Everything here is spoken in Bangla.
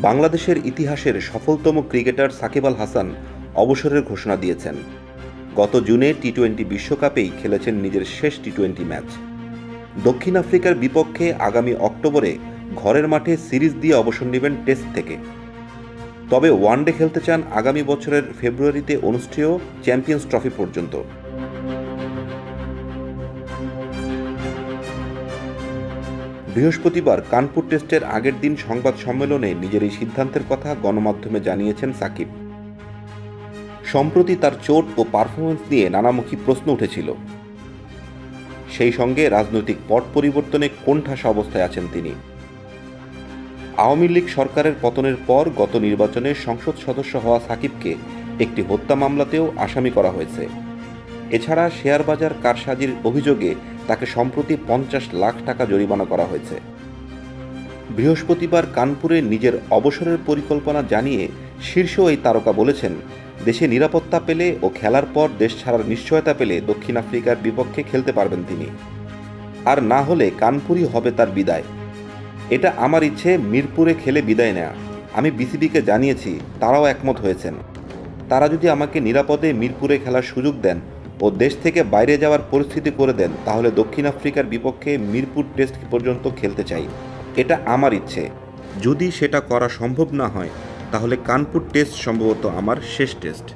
বাংলাদেশের ইতিহাসের সফলতম ক্রিকেটার সাকিব আল হাসান অবসরের ঘোষণা দিয়েছেন। গত জুনে টি-20 বিশ্বকাপেই খেলেছেন নিজের শেষ টি-20 ম্যাচ। দক্ষিণ আফ্রিকার বিপক্ষে আগামী অক্টোবরে ঘরের মাঠে সিরিজ দিয়ে অবসর নেবেন টেস্ট থেকে। তবে ওয়ানডে খেলতে চান আগামী বছরের ফেব্রুয়ারিতে অনুষ্ঠেয় চ্যাম্পিয়ন্স ট্রফি পর্যন্ত। বৃহস্পতিবার কানপুর টেস্টের আগের দিন সংবাদ সম্মেলনে নিজের এই সিদ্ধান্তের কথা গণমাধ্যমে জানিয়েছেন সাকিব। সম্প্রতি তার চোট ও পারফরমেন্স নিয়ে নানামুখী প্রশ্ন উঠেছিল। সেই সঙ্গে রাজনৈতিক পট পরিবর্তনে কোণঠাসা অবস্থায় আছেন তিনি। আওয়ামী লীগ সরকারের পতনের পর গত নির্বাচনে সংসদ সদস্য হওয়া সাকিবকে একটি হত্যা মামলাতেও আসামি করা হয়েছে। এছাড়া শেয়ার বাজার কারসাজির অভিযোগে তাকে সম্প্রতি 50 লাখ টাকা জরিমানা করা হয়েছে। বৃহস্পতিবার কানপুরে নিজের অবসরের পরিকল্পনা জানিয়ে শীর্ষ এই তারকা বলেছেন, দেশে নিরাপত্তা পেলে ও খেলার পর দেশ ছাড়ার নিশ্চয়তা পেলে দক্ষিণ আফ্রিকার বিপক্ষে খেলতে পারবেন তিনি। আর না হলে কানপুরই হবে তার বিদায়। এটা আমার ইচ্ছে, মিরপুরে খেলে বিদায় নেয়া। আমি বিসিবিকে জানিয়েছি, তারাও একমত হয়েছেন। তারা যদি আমাকে নিরাপদে মিরপুরে খেলার সুযোগ দেন ও দেশ থেকে বাইরে যাওয়ার পরিস্থিতি করে দেন, তাহলে দক্ষিণ আফ্রিকার বিপক্ষে মিরপুর টেস্ট পর্যন্ত খেলতে চাই। এটা আমার ইচ্ছে। যদি সেটা করা সম্ভব না হয়, তাহলে কানপুর টেস্ট সম্ভবত আমার শেষ টেস্ট।